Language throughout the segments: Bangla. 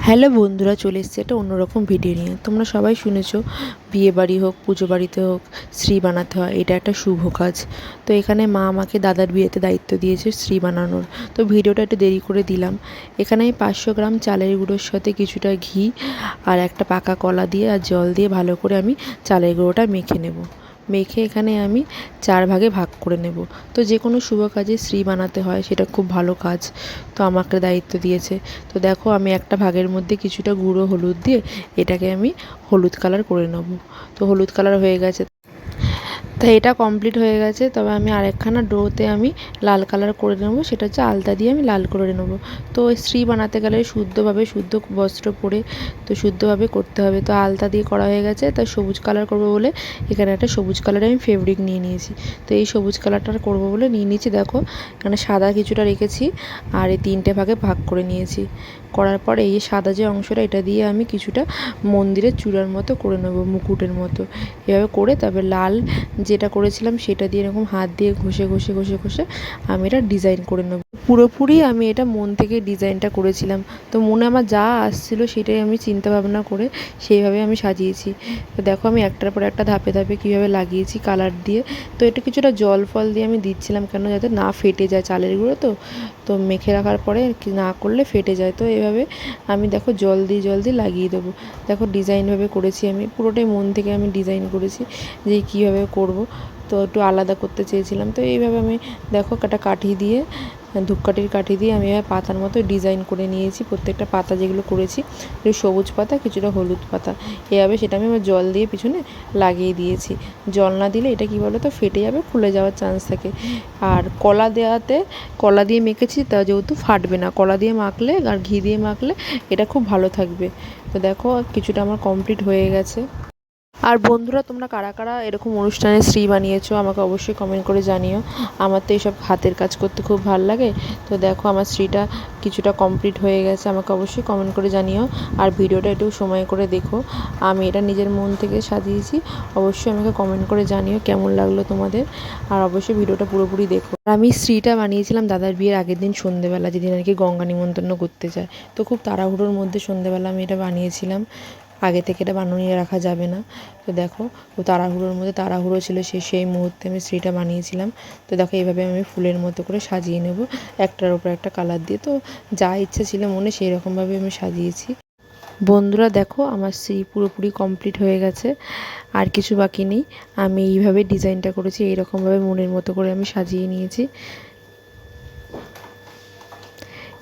হ্যালো বন্ধুরা, চলে এসেছি একটা অন্যরকম ভিডিও নিয়ে। তোমরা সবাই শুনেছো বিয়ে বাড়ি হোক, পুজো বাড়িতে হোক, শ্রী বানাতে হয়। এটা একটা শুভ কাজ। তো এখানে মা আমাকে দাদার বিয়েতে দায়িত্ব দিয়েছে শ্রী বানানোর। তো ভিডিওটা একটু দেরি করে দিলাম। এখানে আমি 500 গ্রাম চালের গুঁড়োর সাথে কিছুটা ঘি আর একটা পাকা কলা দিয়ে আর জল দিয়ে ভালো করে আমি চালের গুঁড়োটা মেখে নেব। মেখে এখানে আমি 4 ভাগে ভাগ করে নেব। তো যে কোনো শুভ কাজে শ্রী বানাতে হয়, সেটা খুব ভালো কাজ। তো আমাকে দায়িত্ব দিয়েছে। তো দেখো, আমি একটা ভাগের মধ্যে কিছুটা গুঁড়ো হলুদ দিয়ে এটাকে আমি হলুদ কালার করে নেব। তো হলুদ কালার হয়ে গেছে। তো এটা কমপ্লিট হয়ে গেছে। তবে আমি আরেকখানা ডোতে আমি লাল কালার করে নেব, সেটা হচ্ছে আলতা দিয়ে আমি লাল করে নেব। তো শ্রী বানাতে গেলে শুদ্ধভাবে শুদ্ধ বস্ত্র পরে তো শুদ্ধভাবে করতে হবে। তো আলতা দিয়ে করা হয়ে গেছে, তাই সবুজ কালার করবো বলে এখানে একটা সবুজ কালারে আমি ফেব্রিক নিয়ে নিয়েছি। তো এই সবুজ কালারটা করবো বলে নিয়ে নিয়েছি। দেখো, এখানে সাদা কিছুটা রেখেছি আর এই 3টে ভাগে ভাগ করে নিয়েছি। করার পর এই সাদা যে অংশটা, এটা দিয়ে আমি কিছুটা মন্দিরের চূড়ার মতো করে নেব, মুকুটের মতো। এভাবে করে তবে লাল যেটা করেছিলাম সেটা দিয়ে এরকম হাত দিয়ে ঘষে ঘষে ঘষে ঘষে আমি এটা ডিজাইন করে নেব। পুরোপুরি আমি এটা মন থেকে ডিজাইনটা করেছিলাম। তো মনে আমার যা আসছিল সেটাই আমি চিন্তা ভাবনা করে সেইভাবে আমি সাজিয়েছি। তো দেখো, আমি একটার পর একটা ধাপে ধাপে কীভাবে লাগিয়েছি কালার দিয়ে। তো এটা কিছুটা জল ফল দিয়ে আমি দিচ্ছিলাম, কেন যাতে না ফেটে যায় চালের গুঁড়ো। তো মেখে রাখার পরে না করলে ফেটে যায়। তো এভাবে আমি দেখো জল দিয়ে লাগিয়ে দেবো। দেখো ডিজাইনভাবে করেছি, আমি পুরোটাই মন থেকে আমি ডিজাইন করেছি যে কীভাবে করব। তো একটু আলাদা করতে চেয়েছিলাম। তো এইভাবে আমি দেখো একটা কাঠি দিয়ে, ধূপকাঠির কাঠি দিয়ে আমি এবার পাতার মতো ডিজাইন করে নিয়েছি। প্রত্যেকটা পাতা যেগুলো করেছি, একটু সবুজ পাতা, কিছুটা হলুদ পাতা, এভাবে সেটা আমি জল দিয়ে পিছনে লাগিয়ে দিয়েছি। জল না দিলে এটা কী বলো তো, ফেটে যাবে, খুলে যাওয়ার চান্স থাকে। আর কলা দেওয়াতে, কলা দিয়ে মেখেছি তা যেহেতু ফাটবে না, কলা দিয়ে মাখলে আর ঘি দিয়ে মাখলে এটা খুব ভালো থাকবে। তো দেখো, কিছুটা আমার কমপ্লিট হয়ে গেছে। আর বন্ধুরা, তোমরা কারা কারা এরকম অনুষ্ঠানে শ্রী বানিয়েছো আমাকে অবশ্যই কমেন্ট করে জানিও। আমার তো এইসব হাতের কাজ করতে খুব ভালো লাগে। তো দেখো, আমার শ্রীটা কিছুটা কমপ্লিট হয়ে গেছে। আমাকে অবশ্যই কমেন্ট করে জানিও। আর ভিডিওটা একটু সময় করে দেখো। আমি এটা নিজের মন থেকে সাজিয়েছি। অবশ্যই আমাকে কমেন্ট করে জানিও কেমন লাগলো তোমাদের। আর অবশ্যই ভিডিওটা পুরোপুরি দেখো। আর আমি শ্রীটা বানিয়েছিলাম দাদার বিয়ের আগের দিন সন্ধেবেলা, যেদিন আর কি গঙ্গা নিমন্ত্রণ করতে যায়। তো খুব তাড়াহুড়োর মধ্যে সন্ধেবেলা আমি এটা বানিয়েছিলাম। আগে থেকে এটা বানিয়ে রাখা যাবে না। তো দেখো, তাড়াহুড়োর মধ্যে তাড়াহুড়ো ছিল, সেই মুহূর্তে আমি শ্রীটা বানিয়েছিলাম। তো দেখো, এইভাবে আমি ফুলের মতো করে সাজিয়ে নেব, একটার উপর একটা কালার দিয়ে। তো যা ইচ্ছা ছিল মনে, সেই রকমভাবে আমি সাজিয়েছি। বন্ধুরা দেখো, আমার শ্রী পুরোপুরি কমপ্লিট হয়ে গেছে, আর কিছু বাকি নেই। আমি এইভাবে ডিজাইনটা করেছি, এইরকমভাবে মনের মতো করে আমি সাজিয়ে নিয়েছি।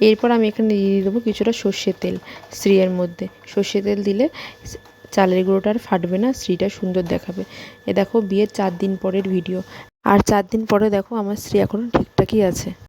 এরপর আমি এখানে দিয়ে দেবো কিছুটা সর্ষের তেল শ্রীয়ের মধ্যে। সর্ষের তেল দিলে চালের গুঁড়োটা আর ফাটবে না, শ্রীটা সুন্দর দেখাবে। এ দেখো, বিয়ের 4 দিন পরের ভিডিও। আর 4 দিন পরে দেখো, আমার শ্রী এখনও ঠিকঠাকই আছে।